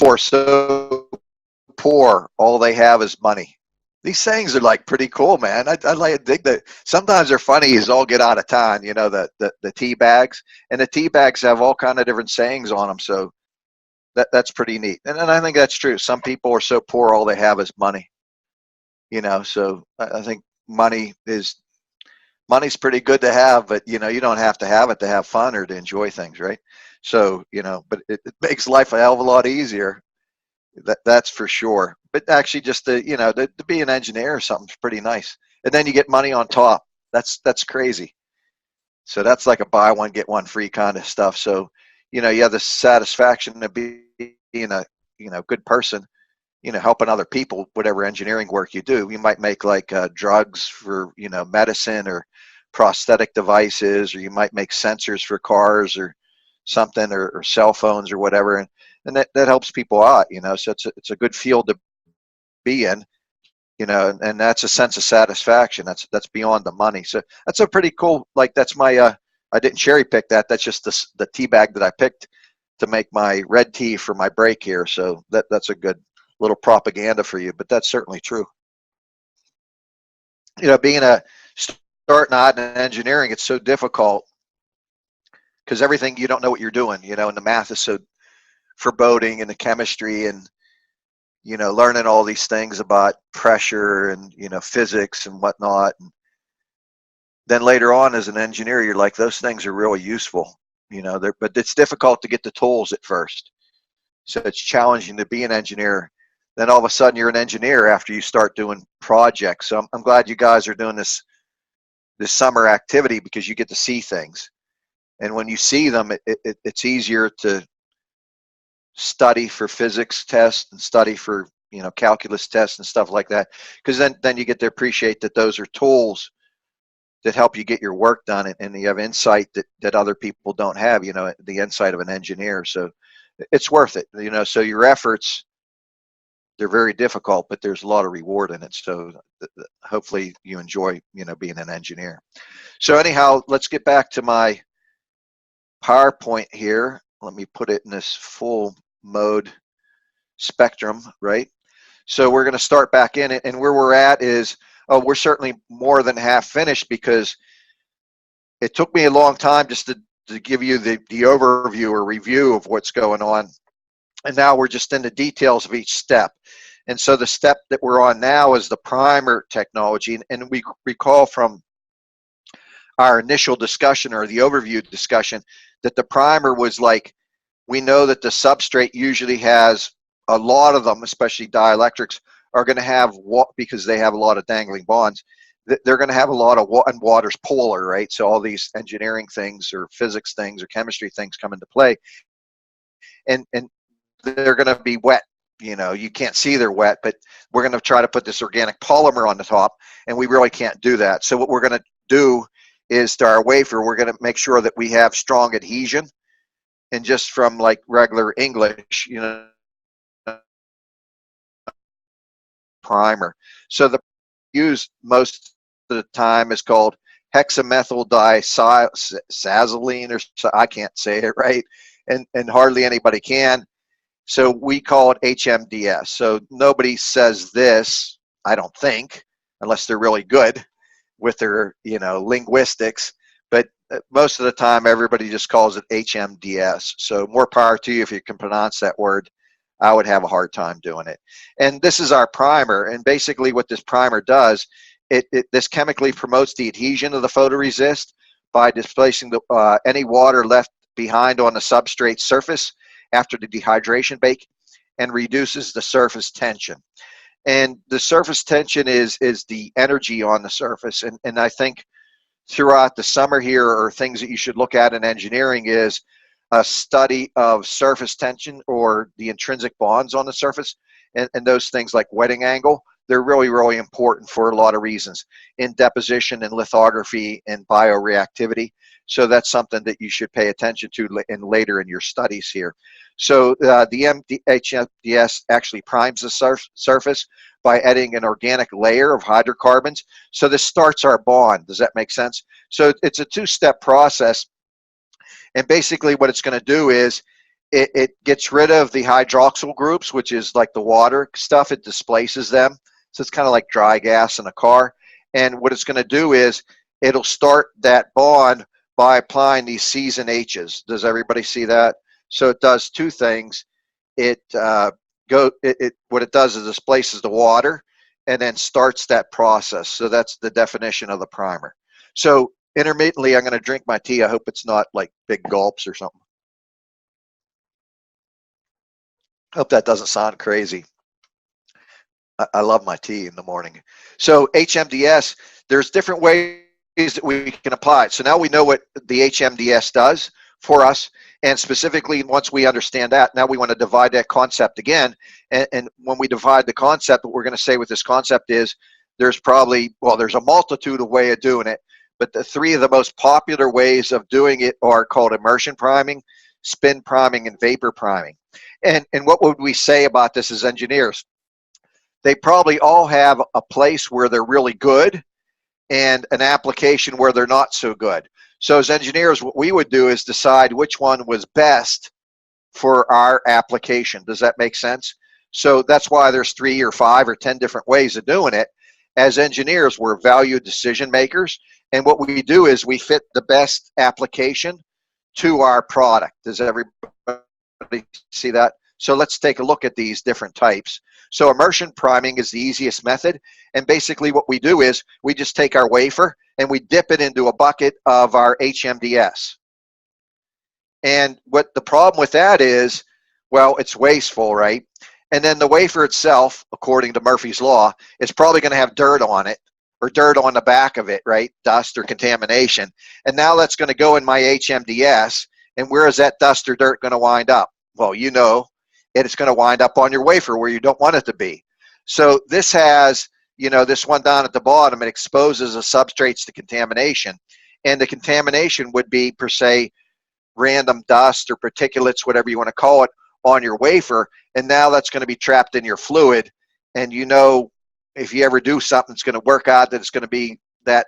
are so poor, all they have is money. These things are like pretty cool, man. I like dig that. Sometimes they're funny as all get out of town. You know, the tea bags, and the tea bags have all kind of different sayings on them. So that's pretty neat. And I think that's true. Some people are so poor, all they have is money. You know, so I think money's pretty good to have, but you know, you don't have to have it to have fun or to enjoy things, right? So, you know, but it makes life a hell of a lot easier. That's for sure. But actually, just to, you know, to be an engineer or something's pretty nice. And then you get money on top. That's crazy. So that's like a buy one get one free kind of stuff. So, you know, you have the satisfaction of being a, you know, good person, you know, helping other people, whatever engineering work you do. You might make like drugs for, you know, medicine or prosthetic devices, or you might make sensors for cars or something, or cell phones or whatever. And that helps people out, you know, so it's a good field to be in, you know, and that's a sense of satisfaction. That's beyond the money. So that's a pretty cool, like that's my, I didn't cherry pick that. That's just the tea bag that I picked to make my red tea for my break here. So that's a good little propaganda for you, but that's certainly true. You know, being starting out in engineering, it's so difficult because everything, you don't know what you're doing, you know, and the math is so foreboding, and the chemistry, and you know, learning all these things about pressure and, you know, physics and whatnot. And then later on as an engineer, you're like, those things are really useful, you know, but it's difficult to get the tools at first. So it's challenging to be an engineer. Then all of a sudden you're an engineer after you start doing projects. So I'm glad you guys are doing this summer activity, because you get to see things. And when you see them, it's easier to study for physics tests and study for, you know, calculus tests and stuff like that, because then you get to appreciate that those are tools that help you get your work done, and you have insight that other people don't have, you know, the insight of an engineer. So it's worth it, you know. So your efforts, they're very difficult, but there's a lot of reward in it. So hopefully you enjoy, you know, being an engineer. So anyhow, let's get back to my PowerPoint here. Let me put it in this full mode spectrum, right? So we're going to start back in it, and where we're at is, oh, we're certainly more than half finished, because it took me a long time just to give you the overview or review of what's going on. And now we're just in the details of each step. And so the step that we're on now is the primer technology. And we recall from our initial discussion, or the overview discussion, that the primer was like, we know that the substrate usually has, a lot of them, especially dielectrics, are going to have, because they have a lot of dangling bonds, they're going to have a lot of, and water's polar, right? So all these engineering things or physics things or chemistry things come into play, and they're going to be wet. You know, you can't see they're wet, but we're going to try to put this organic polymer on the top, and we really can't do that. So what we're going to do is, to our wafer, we're going to make sure that we have strong adhesion. And just from like regular English, you know, primer. So the used most of the time is called hexamethyl disazoline, or I can't say it right, and hardly anybody can. So we call it HMDS. So nobody says this, I don't think, unless they're really good with their, you know, linguistics. But most of the time, everybody just calls it HMDS. So more power to you if you can pronounce that word. I would have a hard time doing it. And this is our primer. And basically what this primer does, this chemically promotes the adhesion of the photoresist by displacing any water left behind on the substrate surface after the dehydration bake, and reduces the surface tension. And the surface tension is the energy on the surface. And I think throughout the summer here, or things that you should look at in engineering, is a study of surface tension, or the intrinsic bonds on the surface, and those things like wetting angle. They're really, really important for a lot of reasons in deposition and lithography and bioreactivity. So that's something that you should pay attention to later in your studies here. So the HMDS actually primes the surface by adding an organic layer of hydrocarbons. So this starts our bond. Does that make sense? So it's a two-step process. And basically what it's going to do is, it gets rid of the hydroxyl groups, which is like the water stuff. It displaces them. So it's kind of like dry gas in a car. And what it's going to do is it'll start that bond by applying these C's and H's. Does everybody see that? So it does two things. What it does is displaces the water and then starts that process. So that's the definition of the primer. So intermittently, I'm going to drink my tea. I hope it's not like big gulps or something. Hope that doesn't sound crazy. I love my tea in the morning. So HMDS, there's different ways that we can apply it. So now we know what the HMDS does for us, and specifically once we understand that, now we want to divide that concept again. And when we divide the concept, what we're going to say with this concept is there's probably, well, there's a multitude of ways of doing it, but the three of the most popular ways of doing it are called immersion priming, spin priming, and vapor priming. And what would we say about this as engineers? They probably all have a place where they're really good and an application where they're not so good. So as engineers, what we would do is decide which one was best for our application. Does that make sense? So that's why there's 3 or 5 or 10 different ways of doing it. As engineers, we're value decision makers, and what we do is we fit the best application to our product. Does everybody see that? So let's take a look at these different types. So immersion priming is the easiest method, and basically what we do is we just take our wafer and we dip it into a bucket of our HMDS. And what the problem with that is, well, it's wasteful, right? And then the wafer itself, according to Murphy's Law, is probably going to have dirt on it, or dirt on the back of it, right? Dust or contamination. And now that's going to go in my HMDS, and where is that dust or dirt going to wind up? Well, you know, it's going to wind up on your wafer where you don't want it to be. So this has, you know, this one down at the bottom, it exposes the substrates to contamination. And the contamination would be, per se, random dust or particulates, whatever you want to call it, on your wafer. And now that's going to be trapped in your fluid. And you know, if you ever do something, it's going to work out that it's going to be, that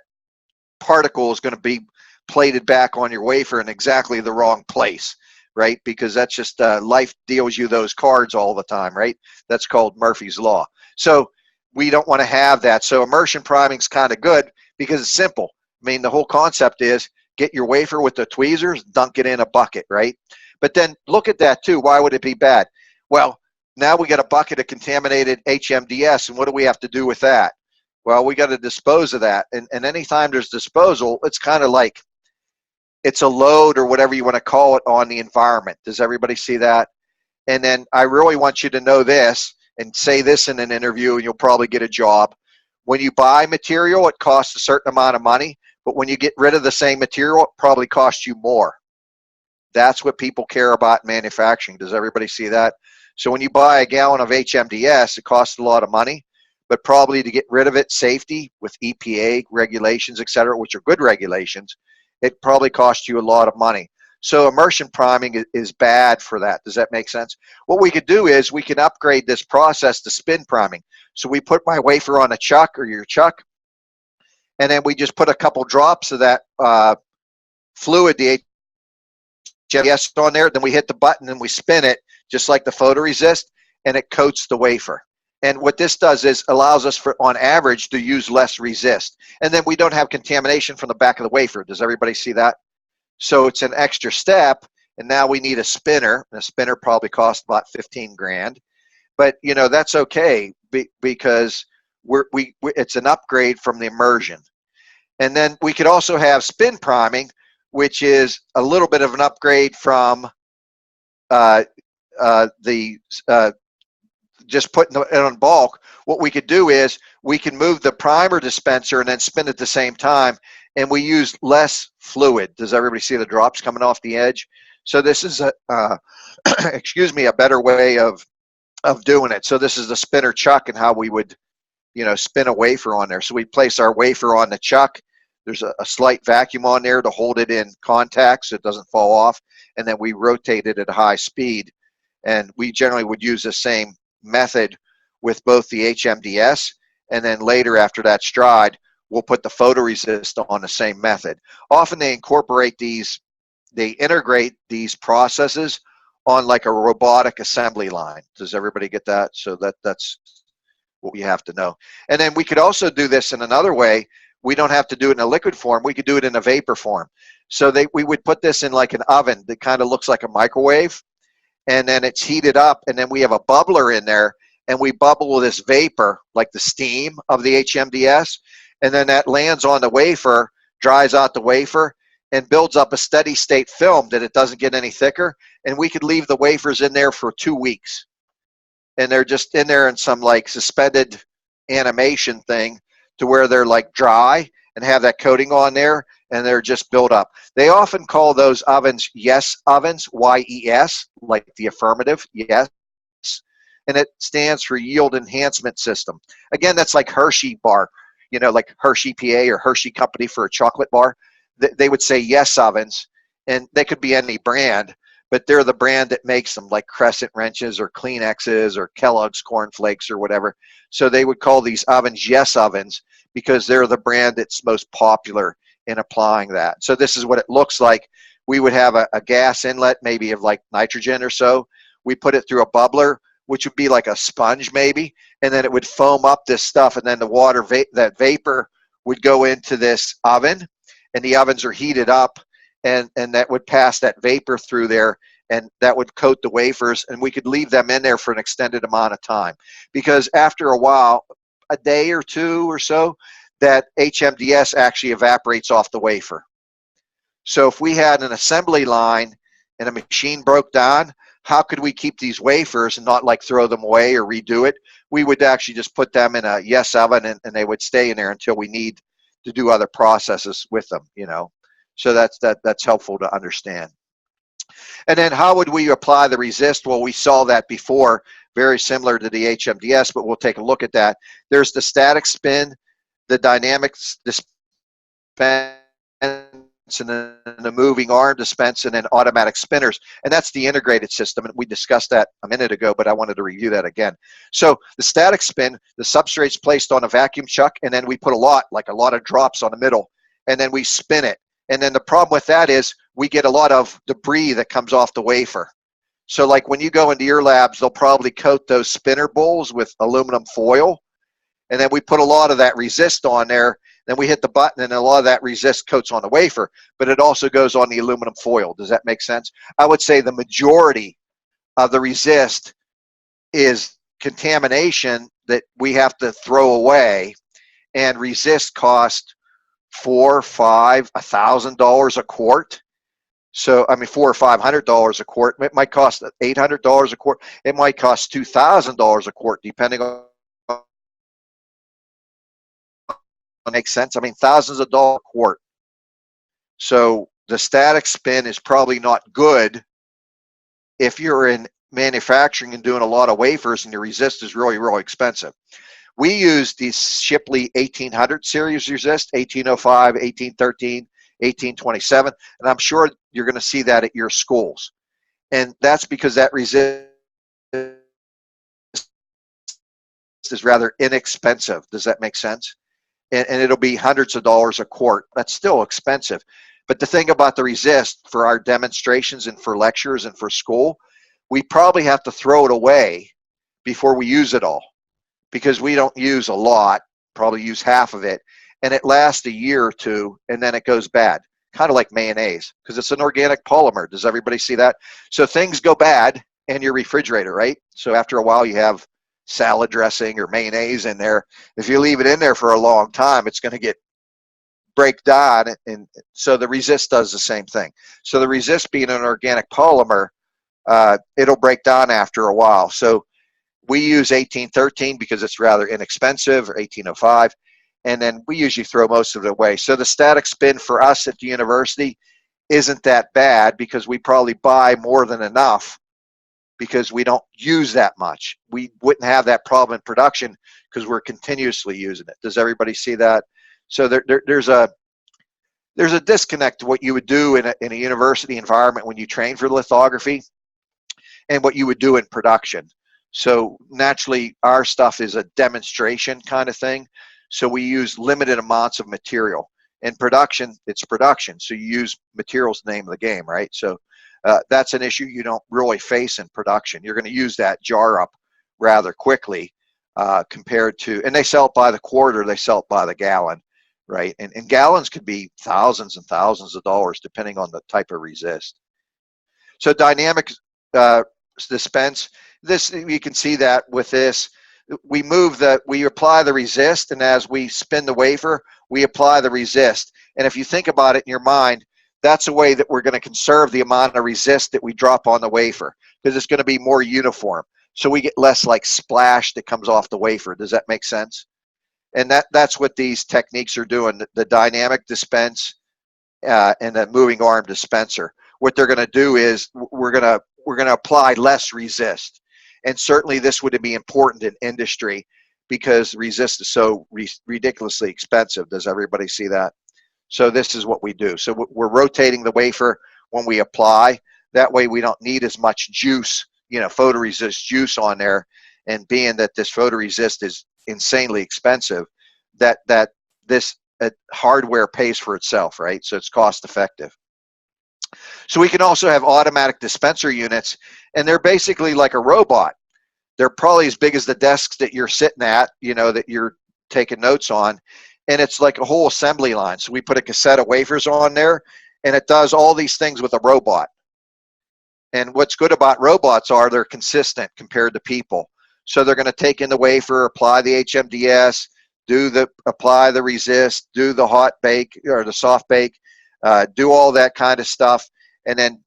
particle is going to be plated back on your wafer in exactly the wrong place. Right? Because that's just life deals you those cards all the time, right? That's called Murphy's Law. So we don't want to have that. So immersion priming is kind of good because it's simple. I mean, the whole concept is get your wafer with the tweezers, dunk it in a bucket, right? But then look at that too. Why would it be bad? Well, now we got a bucket of contaminated HMDS, and what do we have to do with that? Well, we got to dispose of that. And anytime there's disposal, it's kind of like, it's a load or whatever you want to call it on the environment. Does everybody see that? And then I really want you to know this and say this in an interview and you'll probably get a job. When you buy material, it costs a certain amount of money, but when you get rid of the same material, it probably costs you more. That's what people care about in manufacturing. Does everybody see that? So when you buy a gallon of HMDS, it costs a lot of money, but probably to get rid of it, safety with EPA regulations, et cetera, which are good regulations, it probably costs you a lot of money. So immersion priming is bad for that. Does that make sense? What we could do is we can upgrade this process to spin priming. So we put my wafer on a chuck or your chuck, and then we just put a couple drops of that fluid, the HMDS on there, then we hit the button and we spin it just like the photoresist, and it coats the wafer. And what this does is allows us, for on average, to use less resist. And then we don't have contamination from the back of the wafer. Does everybody see that? So it's an extra step, and now we need a spinner. And a spinner probably costs about 15 grand. But, you know, that's okay because it's an upgrade from the immersion. And then we could also have spin priming, which is a little bit of an upgrade from just putting it on bulk. What we could do is we can move the primer dispenser and then spin at the same time, and we use less fluid. Does everybody see the drops coming off the edge? So this is a excuse me, a better way of doing it. So this is the spinner chuck and how we would, you know, spin a wafer on there. So we place our wafer on the chuck. There's a slight vacuum on there to hold it in contact so it doesn't fall off, and then we rotate it at high speed. And we generally would use the same method with both the HMDS, and then later after that's dried, we'll put the photoresist on the same method. Often they incorporate these, they integrate these processes on like a robotic assembly line. Does everybody get that? So that's what we have to know. And then we could also do this in another way. We don't have to do it in a liquid form. We could do it in a vapor form. So we would put this in like an oven that kind of looks like a microwave, and then it's heated up, and then we have a bubbler in there, and we bubble this vapor, like the steam of the HMDS, and then that lands on the wafer, dries out the wafer, and builds up a steady state film that it doesn't get any thicker, and we could leave the wafers in there for 2 weeks. And they're just in there in some like suspended animation thing to where they're like dry and have that coating on there, and they're just built up. They often call those ovens YES ovens, Y-E-S, like the affirmative, yes. And it stands for Yield Enhancement System. Again, that's like Hershey bar, you know, like Hershey PA or Hershey Company for a chocolate bar. They would say YES ovens, and they could be any brand, but they're the brand that makes them, like Crescent Wrenches or Kleenexes or Kellogg's Corn Flakes or whatever. So they would call these ovens YES ovens because they're the brand that's most popular in applying that. So this is what it looks like. We would have a gas inlet, maybe of like nitrogen or so. We put it through a bubbler, which would be like a sponge maybe, and then it would foam up this stuff, and then the water, that vapor would go into this oven, and the ovens are heated up, and that would pass that vapor through there, and that would coat the wafers, and we could leave them in there for an extended amount of time. Because after a while, a day or two or so, that HMDS actually evaporates off the wafer. So if we had an assembly line and a machine broke down, how could we keep these wafers and not like throw them away or redo it? We would actually just put them in a YES oven, and they would stay in there until we need to do other processes with them, you know. So that's helpful to understand. And then how would we apply the resist? Well, we saw that before, very similar to the HMDS, but we'll take a look at that. There's the static spin, the dynamic dispense, and then the moving arm dispense, and then automatic spinners. And that's the integrated system. And we discussed that a minute ago, but I wanted to review that again. So the static spin, the substrate's placed on a vacuum chuck, and then we put a lot of drops on the middle, and then we spin it. And then the problem with that is we get a lot of debris that comes off the wafer. So like when you go into your labs, they'll probably coat those spinner bowls with aluminum foil, and then we put a lot of that resist on there. Then we hit the button, and a lot of that resist coats on the wafer, but it also goes on the aluminum foil. Does that make sense? I would say the majority of the resist is contamination that we have to throw away, and resist cost $400, $500, $1,000 a quart. So I mean, $400 or $500 a quart. It might cost $800 a quart. It might cost $2,000 a quart, depending on. Makes sense. I mean, thousands of dollars a quart. So the static spin is probably not good if you're in manufacturing and doing a lot of wafers and your resist is really, really expensive. We use the Shipley 1800 series resist, 1805, 1813, 1827, and I'm sure you're going to see that at your schools. And that's because that resist is rather inexpensive. Does that make sense? And it'll be hundreds of dollars a quart. That's still expensive. But the thing about the resist for our demonstrations and for lectures and for school, we probably have to throw it away before we use it all, because we don't use a lot, probably use half of it, and it lasts a year or two, and then it goes bad, kind of like mayonnaise, because it's an organic polymer. Does everybody see that? So things go bad in your refrigerator, right? So after a while, you have salad dressing or mayonnaise in there. If you leave it in there for a long time, it's going to break down, and so the resist does the same thing. So the resist, being an organic polymer, it'll break down after a while. So we use 1813 because it's rather inexpensive, or 1805, and then we usually throw most of it away. So the static spin for us at the university isn't that bad, because we probably buy more than enough, because we don't use that much. We wouldn't have that problem in production because we're continuously using it. Does everybody see that? So there's a disconnect to what you would do in a university environment when you train for lithography and what you would do in production. So naturally, our stuff is a demonstration kind of thing. So we use limited amounts of material. In production, it's production. So you use materials, the name of the game, right? So that's an issue you don't really face in production. You're going to use that jar up rather quickly compared to, and they sell it by the quarter, they sell it by the gallon, right? And gallons could be thousands and thousands of dollars depending on the type of resist. So dynamic dispense, this, you can see that with this, we apply the resist, and as we spin the wafer, we apply the resist. And if you think about it in your mind, that's a way that we're going to conserve the amount of resist that we drop on the wafer, because it's going to be more uniform. So we get less like splash that comes off the wafer. Does that make sense? And that's what these techniques are doing, the dynamic dispense and the moving arm dispenser. What they're going to do is we're going to apply less resist. And certainly this would be important in industry because resist is so ridiculously expensive. Does everybody see that? So this is what we do. So we're rotating the wafer when we apply. That way we don't need as much juice, photoresist juice on there. And being that this photoresist is insanely expensive, that this hardware pays for itself, right? So it's cost effective. So we can also have automatic dispenser units, and they're basically like a robot. They're probably as big as the desks that you're sitting at, that you're taking notes on, and it's like a whole assembly line. So we put a cassette of wafers on there, and it does all these things with a robot. And what's good about robots are they're consistent compared to people. So they're going to take in the wafer, apply the HMDS, apply the resist, do the hot bake or the soft bake, do all that kind of stuff, and then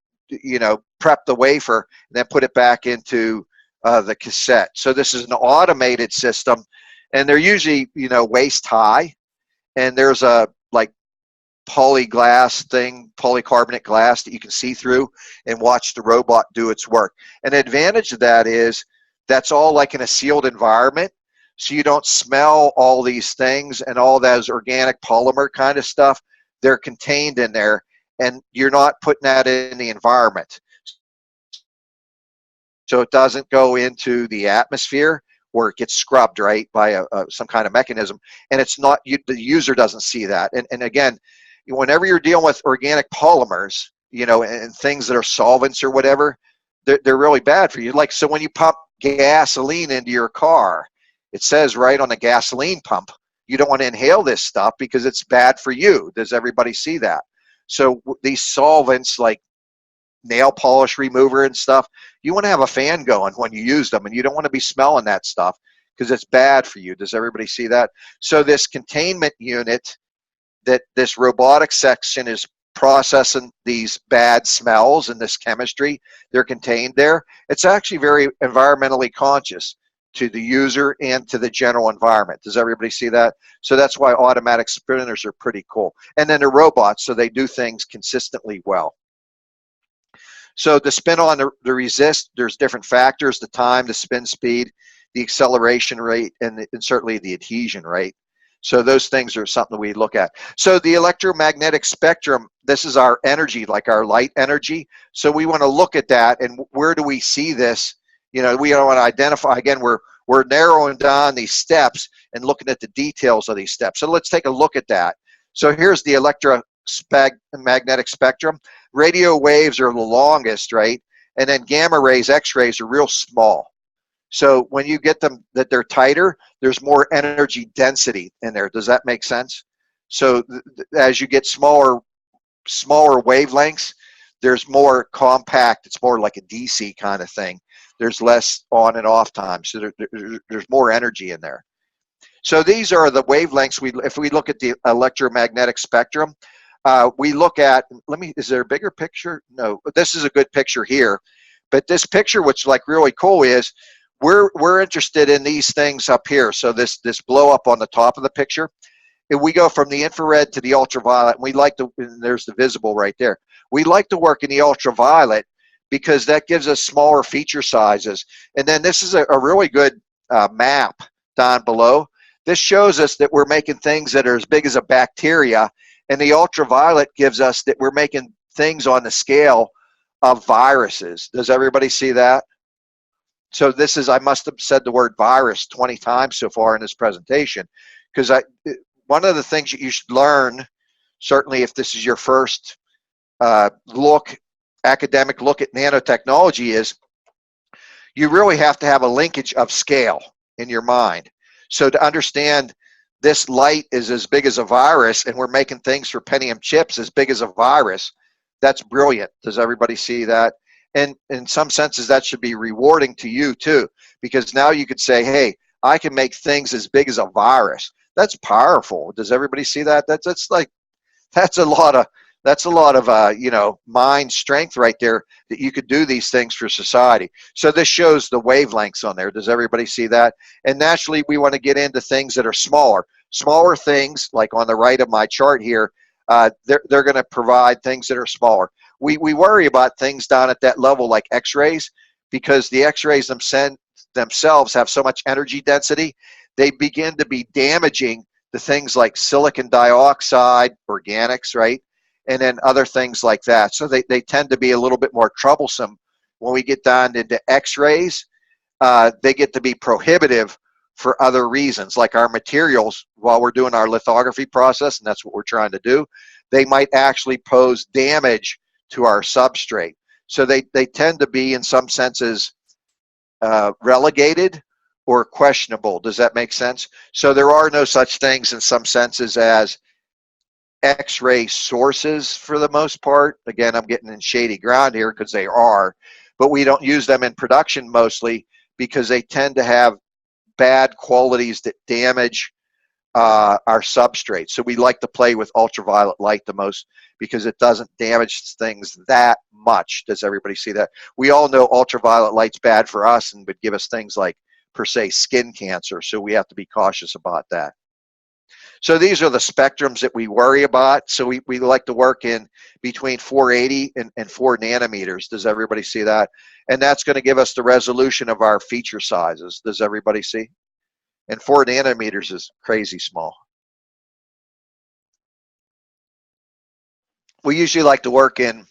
prep the wafer and then put it back into the cassette. So this is an automated system, and they're usually waist high, and there's a like polycarbonate glass that you can see through and watch the robot do its work. And the advantage of that is that's all like in a sealed environment, so you don't smell all these things and all those organic polymer kind of stuff. They're contained in there, and you're not putting that in the environment. So it doesn't go into the atmosphere where it gets scrubbed, right, by some kind of mechanism. And it's not, the user doesn't see that. And again, whenever you're dealing with organic polymers, and things that are solvents or whatever, they're really bad for you. Like, so when you pump gasoline into your car, it says right on the gasoline pump, you don't want to inhale this stuff because it's bad for you. Does everybody see that? So these solvents like nail polish remover and stuff, you want to have a fan going when you use them, and you don't want to be smelling that stuff because it's bad for you. Does everybody see that? So this containment unit, that this robotic section is processing these bad smells and this chemistry, they're contained there. It's actually very environmentally conscious to the user and to the general environment. Does everybody see that? So that's why automatic spinners are pretty cool. And then they're robots, so they do things consistently well. So the spin on the resist, there's different factors: the time, the spin speed, the acceleration rate, and certainly the adhesion rate. So those things are something we look at. So the electromagnetic spectrum, this is our energy, like our light energy. So we want to look at that, and where do we see this? We want to identify, again, we're narrowing down these steps and looking at the details of these steps. So let's take a look at that. So here's the electromagnetic spectrum. Radio waves are the longest, right? And then gamma rays, X-rays are real small. So when you get them that they're tighter, there's more energy density in there. Does that make sense? So as you get smaller wavelengths, there's more compact. It's more like a DC kind of thing. There's less on and off time. So there's more energy in there. So these are the wavelengths. If we look at the electromagnetic spectrum, we look at, is there a bigger picture? No, this is a good picture here. But this picture, what's like really cool is, we're interested in these things up here. So this blow up on the top of the picture, if we go from the infrared to the ultraviolet, and we like to, and there's the visible right there. We like to work in the ultraviolet because that gives us smaller feature sizes. And then this is a really good map down below. This shows us that we're making things that are as big as a bacteria, and the ultraviolet gives us that we're making things on the scale of viruses. Does everybody see that? So this is, I must have said the word virus 20 times so far in this presentation, because one of the things that you should learn, certainly if this is your first look academic look at nanotechnology is you really have to have a linkage of scale in your mind. So to understand this light is as big as a virus, and we're making things for Pentium chips as big as a virus, that's brilliant. Does everybody see that? And in some senses, that should be rewarding to you too, because now you could say, hey, I can make things as big as a virus. That's powerful. Does everybody see that? That's a lot of you know, mind strength right there, that you could do these things for society. So this shows the wavelengths on there. Does everybody see that? And naturally, we want to get into things that are smaller things, like on the right of my chart here. They're going to provide things that are smaller. We worry about things down at that level like X-rays, because the X-rays themselves have so much energy density, they begin to be damaging to things like silicon dioxide, organics, right? And then other things like that. So they tend to be a little bit more troublesome when we get down into X-rays. They get to be prohibitive for other reasons, like our materials, while we're doing our lithography process, and that's what we're trying to do, they might actually pose damage to our substrate. So they tend to be, in some senses, relegated or questionable. Does that make sense? So there are no such things in some senses as X-ray sources for the most part. Again, I'm getting in shady ground here because they are, but we don't use them in production mostly because they tend to have bad qualities that damage our substrate. So we like to play with ultraviolet light the most because it doesn't damage things that much. Does everybody see that? We all know ultraviolet light's bad for us and would give us things like, per se, skin cancer. So we have to be cautious about that. So these are the spectrums that we worry about. So we like to work in between 480 and 4 nanometers. Does everybody see that? And that's going to give us the resolution of our feature sizes. Does everybody see? And 4 nanometers is crazy small. We usually like to work in,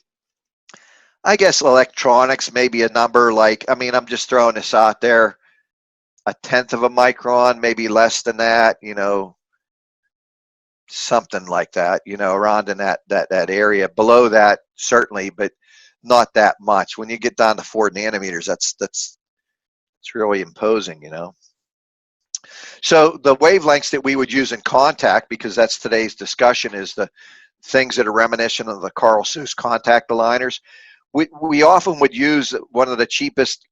I guess, electronics, maybe a number like, I mean, I'm just throwing this out there, 1/10 of a micron, maybe less than that, you know, something like that, you know, around in that area. Below that, certainly, but not that much. When you get down to 4 nanometers, that's really imposing, you know. So the wavelengths that we would use in contact, because that's today's discussion, is the things that are reminiscent of the Carl Zeiss contact aligners. We often would use one of the cheapest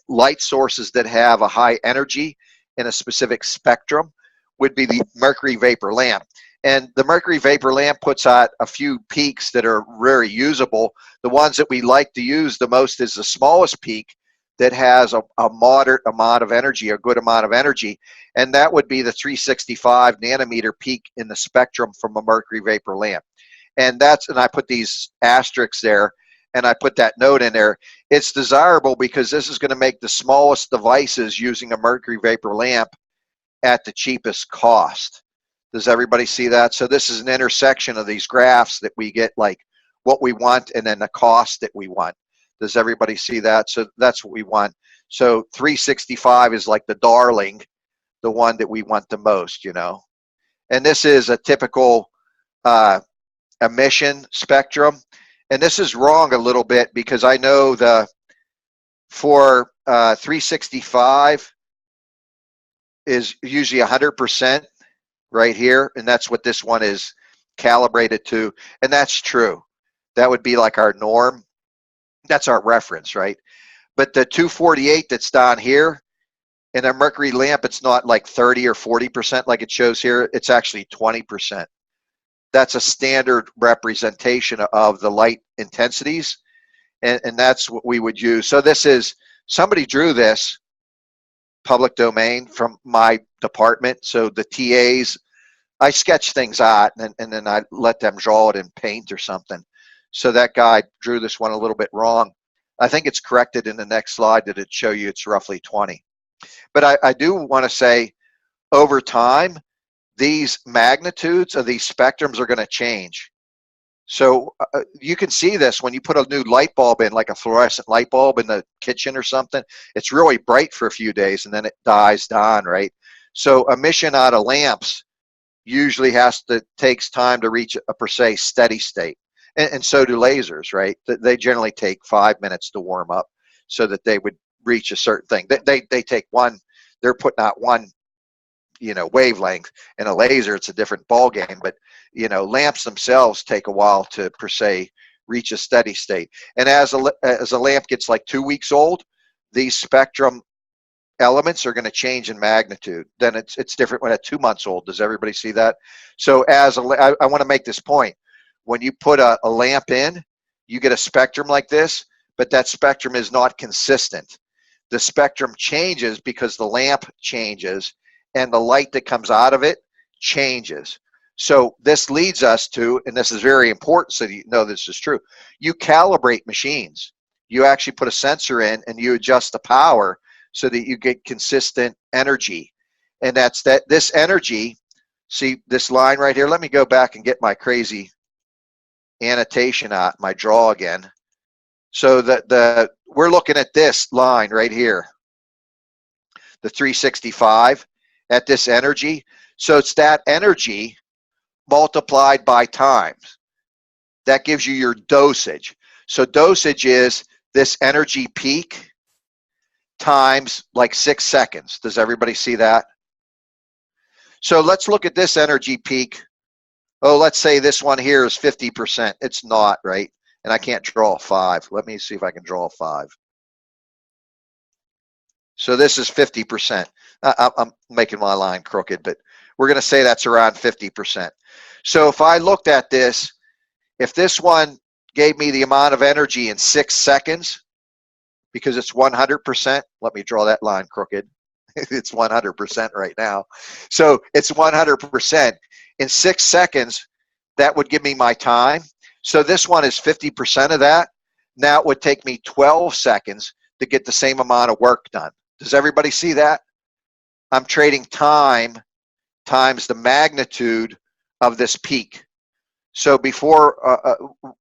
light sources that have a high energy in a specific spectrum would be the Mercury vapor lamp. And the Mercury vapor lamp puts out a few peaks that are very usable. The ones that we like to use the most is the smallest peak that has a moderate amount of energy, a good amount of energy, and that would be the 365 nanometer peak in the spectrum from a Mercury vapor lamp. And I put these asterisks there, and I put that note in there. It's desirable because this is going to make the smallest devices using a Mercury vapor lamp at the cheapest cost. Does everybody see that? So this is an intersection of these graphs that we get, like what we want and then the cost that we want. Does everybody see that? So that's what we want. So 365 is like the darling, the one that we want the most, you know. And this is a typical emission spectrum. And this is wrong a little bit because I know for 365 is usually 100% right here, and that's what this one is calibrated to, and that's true. That would be like our norm. That's our reference, right? But the 248 that's down here in a Mercury lamp, it's not like 30 or 40% like it shows here. It's actually 20%. That's a standard representation of the light intensities, and that's what we would use. So this is, somebody drew this, public domain, from my department. So the TAs, I sketch things out and then I let them draw it in paint or something. So that guy drew this one a little bit wrong. I think it's corrected in the next slide that it show you it's roughly 20. But I do want to say, over time, these magnitudes of these spectrums are going to change. So you can see this when you put a new light bulb in, like a fluorescent light bulb in the kitchen or something. It's really bright for a few days and then it dies down, right? So emission out of lamps usually takes time to reach a per se steady state. and so do lasers, right? They generally take 5 minutes to warm up so that they would reach a certain thing. They take one, they're putting out one, wavelength. In a laser, it's a different ball game, but lamps themselves take a while to, per se, reach a steady state. And as a lamp gets like 2 weeks old, these spectrum elements are going to change in magnitude. Then it's different when at 2 months old. Does everybody see that? So I want to make this point. When you put a lamp in, you get a spectrum like this, but that spectrum is not consistent. The spectrum changes because the lamp changes and the light that comes out of it changes. So this leads us to, and this is very important so you know this is true, you calibrate machines. You actually put a sensor in and you adjust the power so that you get consistent energy. And that's this energy, see this line right here? Let me go back and get my crazy annotation out, my draw again. So we're looking at this line right here, the 365 at this energy. So it's that energy multiplied by times. That gives you your dosage. So dosage is this energy peak times like 6 seconds. Does everybody see that? So let's look at this energy peak. Oh, let's say this one here is 50%. It's not, right? And I can't draw a 5. Let me see if I can draw a 5. So this is 50%. I'm making my line crooked, but we're going to say that's around 50%. So if I looked at this, if this one gave me the amount of energy in 6 seconds, because it's 100%, let me draw that line crooked. It's 100% right now. So it's 100%. In 6 seconds, that would give me my time. So this one is 50% of that. Now it would take me 12 seconds to get the same amount of work done. Does everybody see that? I'm trading time times the magnitude of this peak. So before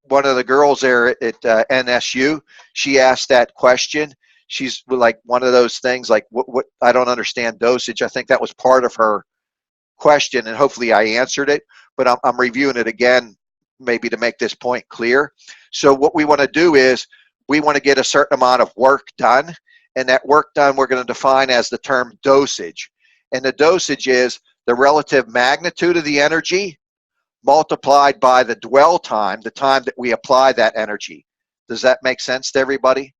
one of the girls there at NSU, she asked that question. She's like one of those things like, what I don't understand dosage. I think that was part of her question, and hopefully I answered it, but I'm reviewing it again maybe to make this point clear. So what we want to do is we want to get a certain amount of work done, and that work done we're going to define as the term dosage. And the dosage is the relative magnitude of the energy multiplied by the dwell time, the time that we apply that energy. Does that make sense to everybody?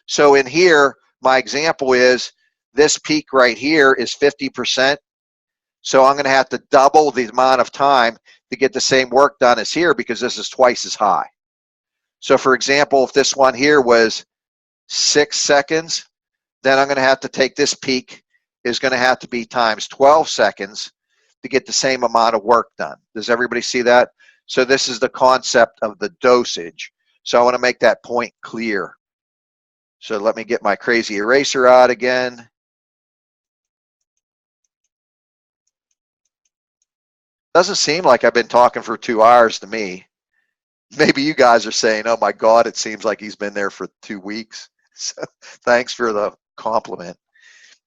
So in here, my example is this peak right here is 50%. So I'm going to have to double the amount of time to get the same work done as here because this is twice as high. So for example, if this one here was 6 seconds, then I'm going to have to take this peak is going to have to be times 12 seconds to get the same amount of work done. Does everybody see that? So this is the concept of the dosage. So I want to make that point clear. So let me get my crazy eraser out again. Doesn't seem like I've been talking for 2 hours to me. Maybe you guys are saying, oh my God, it seems like he's been there for 2 weeks. So thanks for the compliment.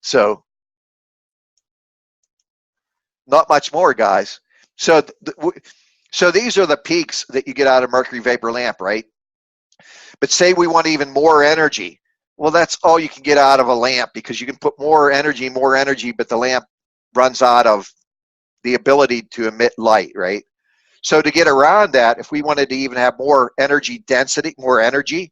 So not much more, guys. So these are the peaks that you get out of mercury vapor lamp, right? But say we want even more energy. Well, that's all you can get out of a lamp because you can put more energy, but the lamp runs out of the ability to emit light, right? So to get around that, if we wanted to even have more energy density, more energy,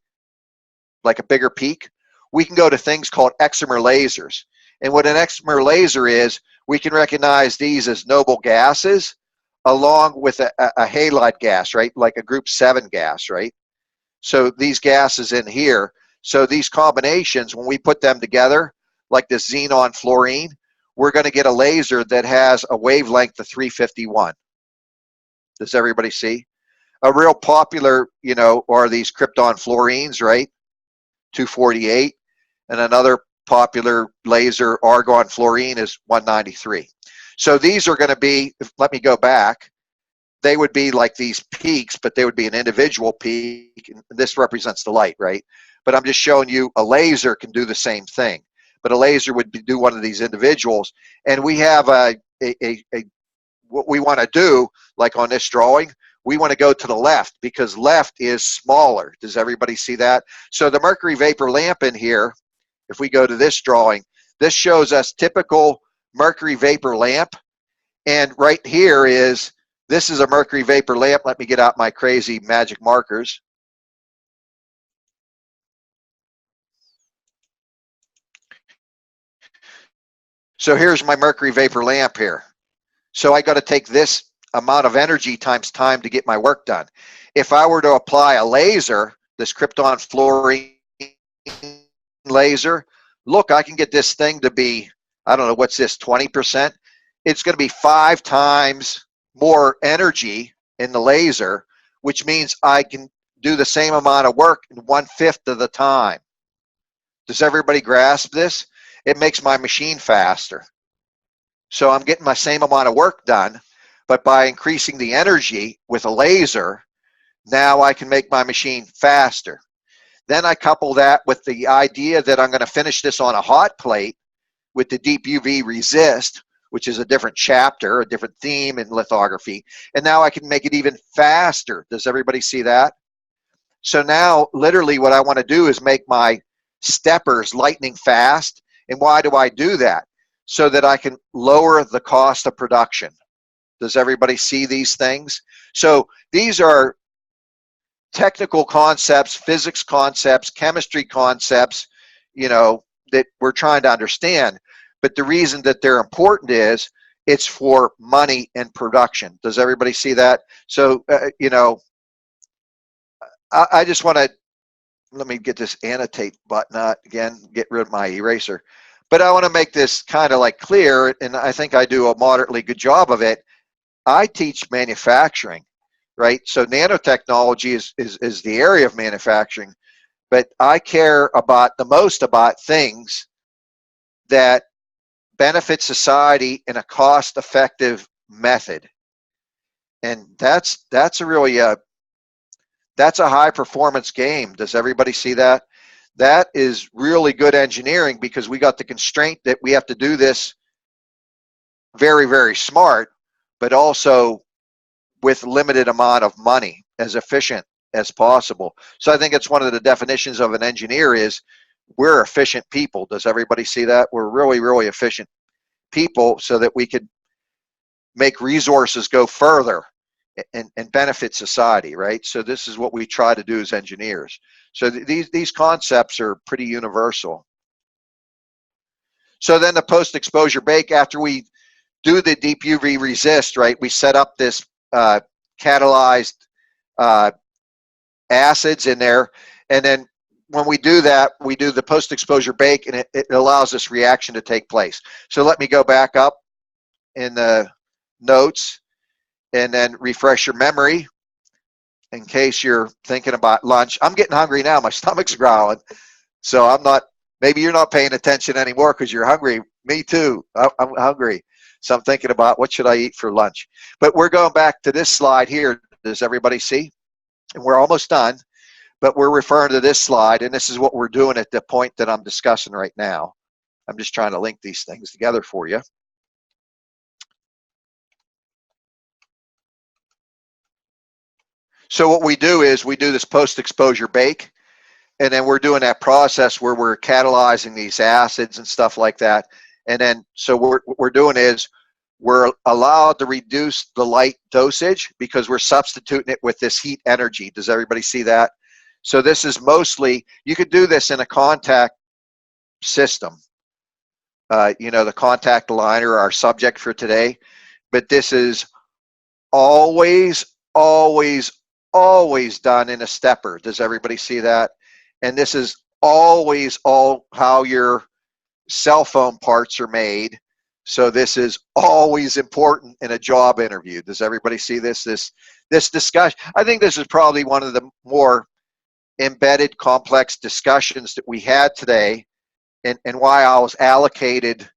like a bigger peak, we can go to things called Excimer lasers. And what an Excimer laser is, we can recognize these as noble gases along with a halide gas, right? Like a group 7 gas, right? So these gases in here, so these combinations, when we put them together, like this xenon fluorine, we're going to get a laser that has a wavelength of 351. Does everybody see? A real popular, are these krypton fluorines, right? 248. And another popular laser argon fluorine is 193. So these are going to be, let me go back, they would be like these peaks, but they would be an individual peak. This represents the light, right? But I'm just showing you a laser can do the same thing. But a laser would do one of these individuals. And we have what we want to do, like on this drawing, we want to go to the left because left is smaller. Does everybody see that? So the mercury vapor lamp in here, if we go to this drawing, this shows us typical mercury vapor lamp. And right here is, this is a mercury vapor lamp. Let me get out my crazy magic markers. So here's my mercury vapor lamp here. So I got to take this amount of energy times time to get my work done. If I were to apply a laser, this krypton fluorine laser, look, I can get this thing to be, I don't know, what's this, 20%? It's going to be 5 times more energy in the laser, which means I can do the same amount of work in 1/5 of the time. Does everybody grasp this? It makes my machine faster. So I'm getting my same amount of work done, but by increasing the energy with a laser, now I can make my machine faster. Then I couple that with the idea that I'm going to finish this on a hot plate with the deep UV resist, which is a different chapter, a different theme in lithography. And now I can make it even faster. Does everybody see that? So now literally what I want to do is make my steppers lightning fast. And why do I do that? So that I can lower the cost of production. Does everybody see these things? So these are technical concepts, physics concepts, chemistry concepts, you know, that we're trying to understand. But the reason that they're important is it's for money and production. Does everybody see that? So, you know, I just want to, let me get this annotate button again, get rid of my eraser. But I want to make this kind of like clear, and I think I do a moderately good job of it. I teach manufacturing, right? So nanotechnology is the area of manufacturing, but I care about the most about things that benefit society in a cost-effective method. And that's a really, that's a high-performance game. Does everybody see that? That is really good engineering because we got the constraint that we have to do this very, very smart, but also with limited amount of money, as efficient as possible. So I think it's one of the definitions of an engineer is we're efficient people. Does everybody see that? We're really, really efficient people so that we could make resources go further and benefit society, right? So this is what we try to do as engineers. So these concepts are pretty universal. So then the post-exposure bake, after we do the deep UV resist, right, we set up this catalyzed acids in there, and then when we do that, we do the post-exposure bake, and it allows this reaction to take place. So let me go back up in the notes and then refresh your memory in case you're thinking about lunch. I'm getting hungry now. My stomach's growling. So I'm not, maybe you're not paying attention anymore because you're hungry. Me too. I'm hungry. So I'm thinking about what should I eat for lunch. But we're going back to this slide here. Does everybody see? And we're almost done. But we're referring to this slide, and this is what we're doing at the point that I'm discussing right now. I'm just trying to link these things together for you. So what we do is we do this post-exposure bake, and then we're doing that process where we're catalyzing these acids and stuff like that. And then, so what we're doing is we're allowed to reduce the light dosage because we're substituting it with this heat energy. Does everybody see that? So this is mostly, you could do this in a contact system. You know, the contact aligner, our subject for today, but this is always, always, always done in a stepper. Does everybody see that? And this is always all how your cell phone parts are made. So this is always important in a job interview. Does everybody see this? This discussion, I think this is probably one of the more embedded complex discussions that we had today, and why I was allocated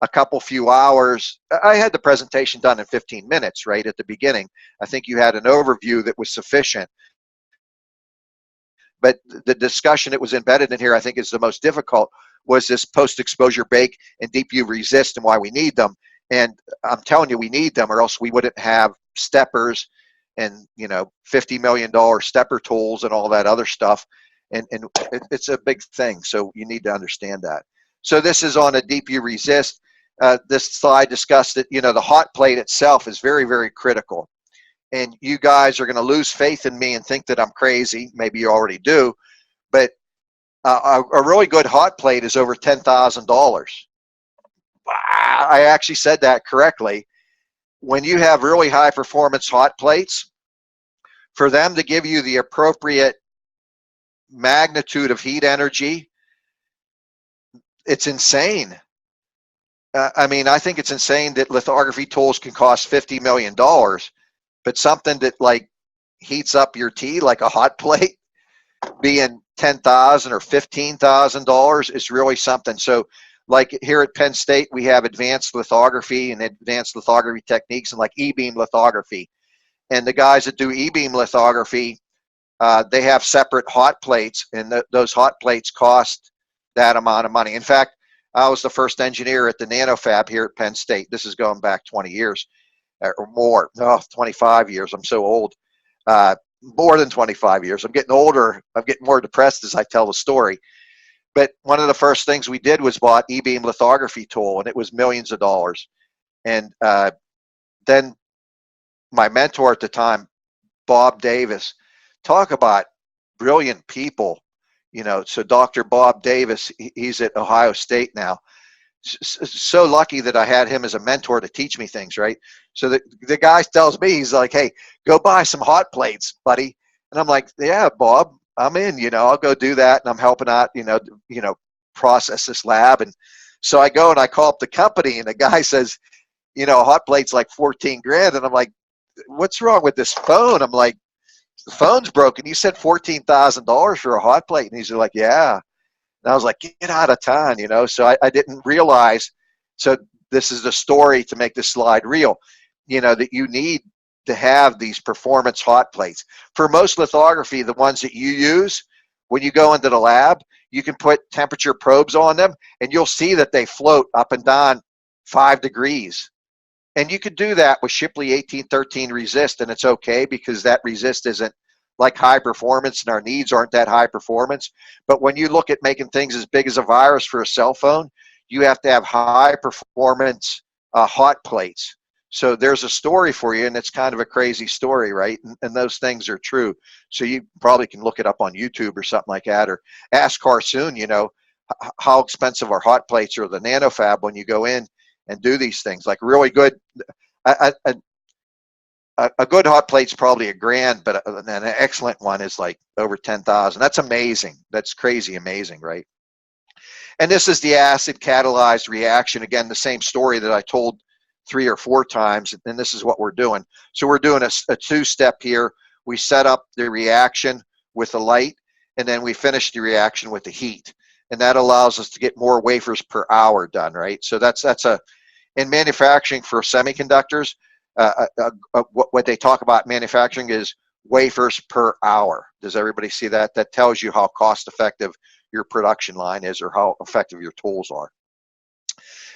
a few hours. I had the presentation done in 15 minutes, right at the beginning. I think you had an overview that was sufficient. But the discussion that was embedded in here, I think is the most difficult, was this post-exposure bake and deep UV resist and why we need them. And I'm telling you, we need them, or else we wouldn't have steppers and, you know, $50 million stepper tools and all that other stuff. And it's a big thing. So you need to understand that. So this is on a DP resist. This slide discussed it. You know, the hot plate itself is very, very critical. And you guys are going to lose faith in me and think that I'm crazy. Maybe you already do. But a really good hot plate is over $10,000. I actually said that correctly. When you have really high performance hot plates, for them to give you the appropriate magnitude of heat energy, it's insane. I mean, I think it's insane that lithography tools can cost $50 million, but something that like heats up your tea like a hot plate being $10,000 or $15,000 is really something. So like here at Penn State, we have advanced lithography and advanced lithography techniques and like e-beam lithography. And the guys that do e-beam lithography, they have separate hot plates, and those hot plates cost that amount of money. In fact, I was the first engineer at the nanofab here at Penn State. This is going back 20 years or more. Oh, 25 years. I'm so old. More than 25 years. I'm getting older. I'm getting more depressed as I tell the story. But one of the first things we did was bought e-beam lithography tool, and it was millions of dollars. And then my mentor at the time, Bob Davis, talk about brilliant people, you know. So Dr. Bob Davis, he's at Ohio State now. So lucky that I had him as a mentor to teach me things, right? So the guy tells me, he's like, hey, go buy some hot plates, buddy. And I'm like, yeah, Bob, I'm in, you know, I'll go do that. And I'm helping out, you know, process this lab. And so I go and I call up the company, and the guy says, you know, a hot plate's like 14 grand. And I'm like, what's wrong with this phone? I'm like, the phone's broken. You said $14,000 for a hot plate. And he's like, yeah. And I was like, get out of town, you know. So I didn't realize. So this is the story to make this slide real, you know, that you need to have these performance hot plates. For most lithography, the ones that you use, when you go into the lab, you can put temperature probes on them, and you'll see that they float up and down 5 degrees. And you could do that with Shipley 1813 resist, and it's okay because that resist isn't like high performance, and our needs aren't that high performance. But when you look at making things as big as a virus for a cell phone, you have to have high performance hot plates. So there's a story for you, and it's kind of a crazy story, right? And those things are true. So you probably can look it up on YouTube or something like that, or ask Carsoon, you know, how expensive are hot plates or the nanofab when you go in and do these things. Like really good, a good hot plate's probably $1,000, but an excellent one is like over 10,000. That's amazing. That's crazy amazing, right? And this is the acid catalyzed reaction. Again, the same story that I told 3 or 4 times, and this is what we're doing. So we're doing a 2-step here. We set up the reaction with the light, and then we finish the reaction with the heat. And that allows us to get more wafers per hour done, right? So that's in manufacturing for semiconductors, what they talk about manufacturing is wafers per hour. Does everybody see that? That tells you how cost effective your production line is or how effective your tools are.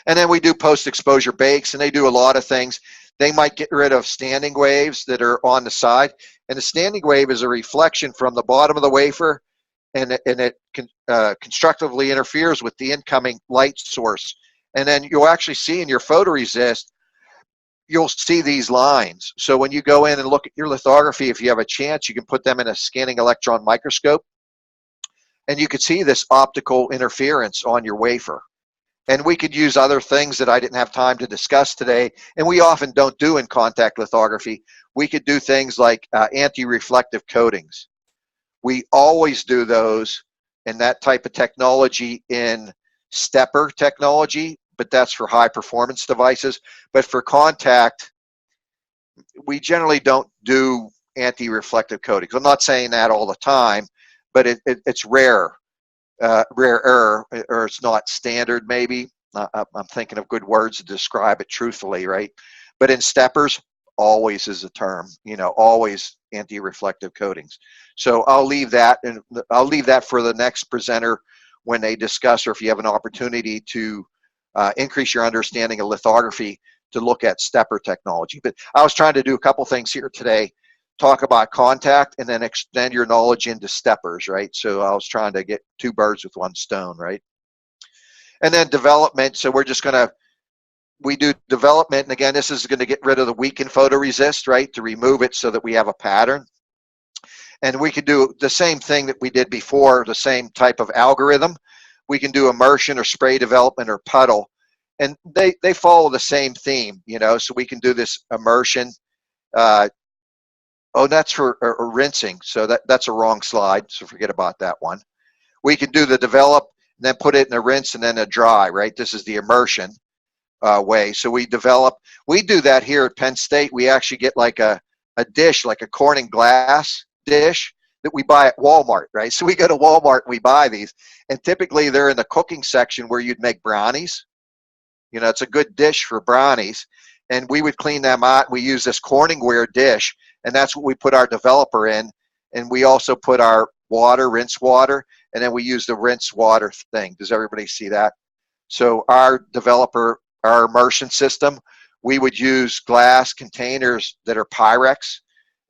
And then we do post-exposure bakes, and they do a lot of things. They might get rid of standing waves that are on the side, and the standing wave is a reflection from the bottom of the wafer, and it constructively interferes with the incoming light source. And then you'll actually see in your photoresist, you'll see these lines. So when you go in and look at your lithography, if you have a chance, you can put them in a scanning electron microscope, and you could see this optical interference on your wafer. And we could use other things that I didn't have time to discuss today, and we often don't do in contact lithography. We could do things like anti-reflective coatings. We always do those and that type of technology in stepper technology, but that's for high performance devices. But for contact, we generally don't do anti-reflective coatings. I'm not saying that all the time, but it's rare. Rarer, or it's not standard maybe. I'm thinking of good words to describe it truthfully, right? But in steppers, always is a term, you know, always anti-reflective coatings. So I'll leave that, and I'll leave that for the next presenter when they discuss, or if you have an opportunity to increase your understanding of lithography, to look at stepper technology. But I was trying to do a couple things here today, talk about contact and then extend your knowledge into steppers, right? So I was trying to get two birds with one stone, right? And then development, so we do development, and again, this is going to get rid of the weakened photoresist, right, to remove it so that we have a pattern. And we could do the same thing that we did before, the same type of algorithm. We can do immersion or spray development or puddle, and they follow the same theme, you know, so we can do this immersion. Oh, that's for rinsing, so that's a wrong slide, so forget about that one. We can do the develop, and then put it in a rinse and then a dry, right? This is the immersion way. So we do that here at Penn State. We actually get like a dish, like a Corning glass dish that we buy at Walmart, right? So we go to Walmart and we buy these, and typically they're in the cooking section where you'd make brownies. You know, it's a good dish for brownies, and we would clean them out. We use this Corningware dish, and that's what we put our developer in, and we also put our water, rinse water, and then we use the rinse water thing. Does everybody see that? So our developer, our immersion system, we would use glass containers that are Pyrex,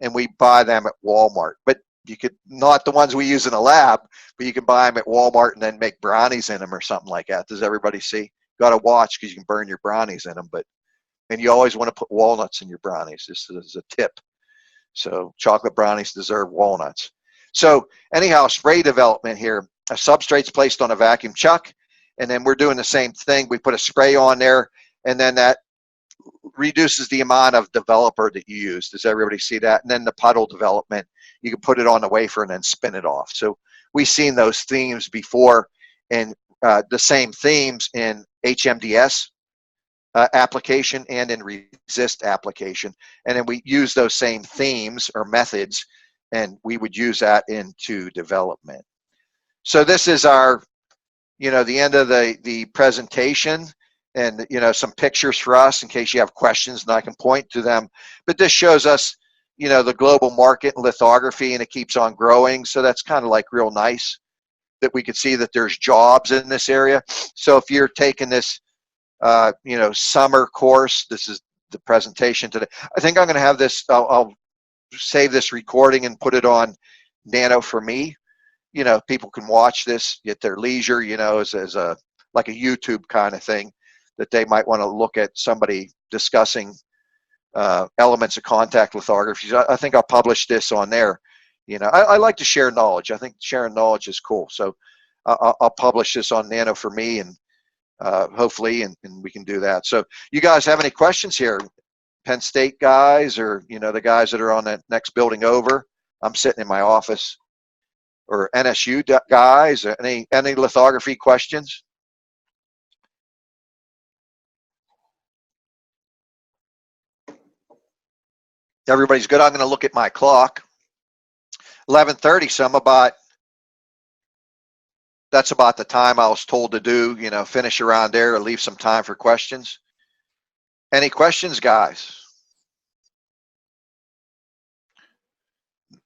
and we buy them at Walmart. But you could, not the ones we use in a lab, but you can buy them at Walmart and then make brownies in them or something like that. Does everybody see? Got to watch because you can burn your brownies in them. And you always want to put walnuts in your brownies. This is a tip. So chocolate brownies deserve walnuts. So anyhow, spray development here. A substrate's placed on a vacuum chuck, and then we're doing the same thing. We put a spray on there, and then that reduces the amount of developer that you use. Does everybody see that? And then the puddle development, you can put it on the wafer and then spin it off. So we've seen those themes before, and the same themes in HMDS application and in resist application. And then we use those same themes or methods, and we would use that into development. So this is our, you know, the end of the presentation, and, you know, some pictures for us in case you have questions and I can point to them. But this shows us, you know, the global market in lithography, and it keeps on growing. So that's kind of like real nice that we could see that there's jobs in this area. So if you're taking this, you know, summer course, this is the presentation today. I think I'm going to have this, I'll save this recording and put it on Nano for Me. You know, people can watch this at their leisure, you know, as a, like a YouTube kind of thing, that they might want to look at somebody discussing elements of contact lithography. I think I'll publish this on there. You know, I like to share knowledge. I think sharing knowledge is cool. So I'll publish this on Nano for Me, and hopefully, and we can do that. So you guys have any questions here? Penn State guys, or, you know, the guys that are on that next building over? I'm sitting in my office. Or NSU guys, any lithography questions? Everybody's good. I'm going to look at my clock. 11:30, so that's about the time I was told to do, you know, finish around there or leave some time for questions. Any questions, guys?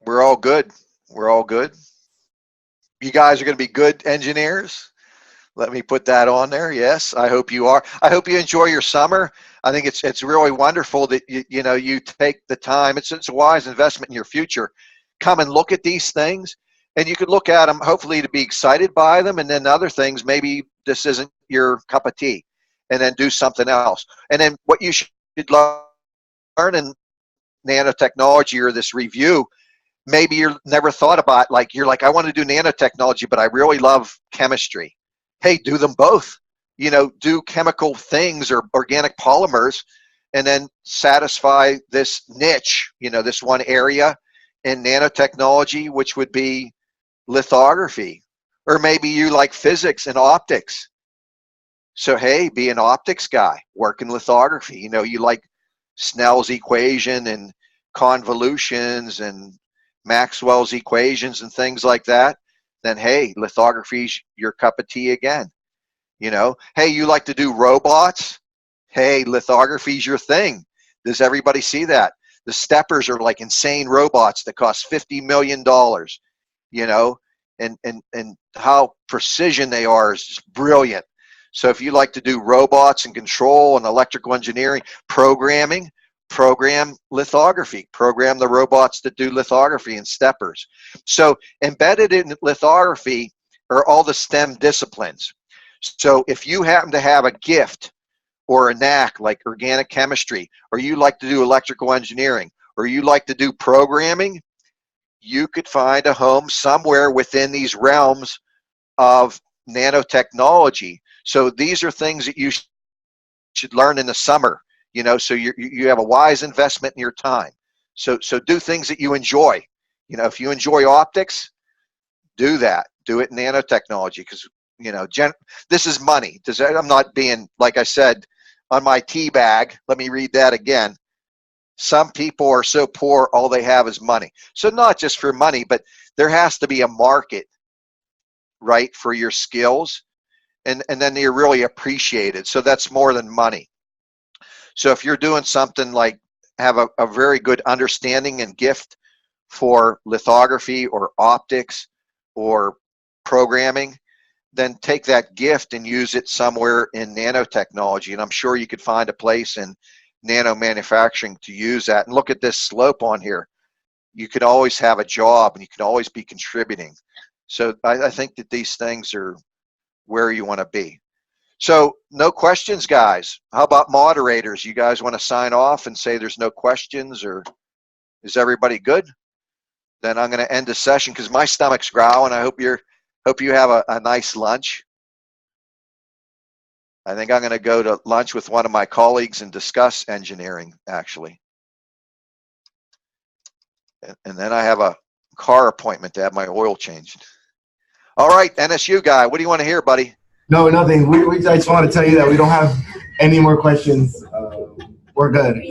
We're all good. We're all good. You guys are going to be good engineers. Let me put that on there. Yes, I hope you are. I hope you enjoy your summer. I think it's really wonderful that you know, you take the time. It's a wise investment in your future. Come and look at these things, and you could look at them hopefully to be excited by them, and then other things, maybe this isn't your cup of tea, and then do something else. And then what you should learn in nanotechnology, or this review, maybe you're never thought about, like, you're like, I want to do nanotechnology, but I really love chemistry. Hey, do them both. You know, do chemical things or organic polymers, and then satisfy this niche, you know, this one area in nanotechnology, which would be lithography. Or maybe you like physics and optics. So, hey, be an optics guy, work in lithography. You know, you like Snell's equation and convolutions and Maxwell's equations and things like that, then hey, lithography's your cup of tea again. You know, hey, you like to do robots? Hey, lithography's your thing. Does everybody see that? The steppers are like insane robots that cost $50 million, you know, and how precision they are is just brilliant. So if you like to do robots and control and electrical engineering, programming, program lithography, program the robots that do lithography and steppers. So embedded in lithography are all the STEM disciplines. So if you happen to have a gift or a knack like organic chemistry, or you like to do electrical engineering, or you like to do programming, you could find a home somewhere within these realms of nanotechnology. So these are things that you should learn in the summer, you know, so you have a wise investment in your time. So do things that you enjoy. You know, if you enjoy optics, do that. Do it in nanotechnology, because, you know, this is money. I'm not being, like I said, on my tea bag. Let me read that again. Some people are so poor, all they have is money. So not just for money, but there has to be a market, right, for your skills, and then you're really appreciated. So that's more than money. So if you're doing something like have a very good understanding and gift for lithography or optics or programming, then take that gift and use it somewhere in nanotechnology. And I'm sure you could find a place in nano manufacturing to use that. And look at this slope on here. You could always have a job and you can always be contributing. So I think that these things are where you want to be. So no questions, guys. How about moderators? You guys want to sign off and say there's no questions, or is everybody good? Then I'm going to end the session because my stomach's growling. I hope you have a nice lunch. I think I'm going to go to lunch with one of my colleagues and discuss engineering, actually. And then I have a car appointment to have my oil changed. All right, NSU guy, what do you want to hear, buddy? No, nothing. I just want to tell you that we don't have any more questions. We're good.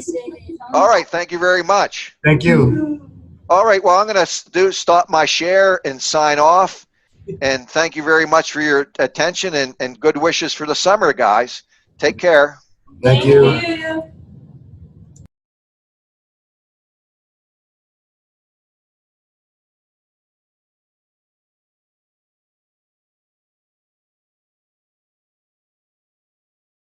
All right, thank you very much. Thank you. All right, well, I'm going to stop my share and sign off. And thank you very much for your attention, and good wishes for the summer, guys. Take care. Thank you.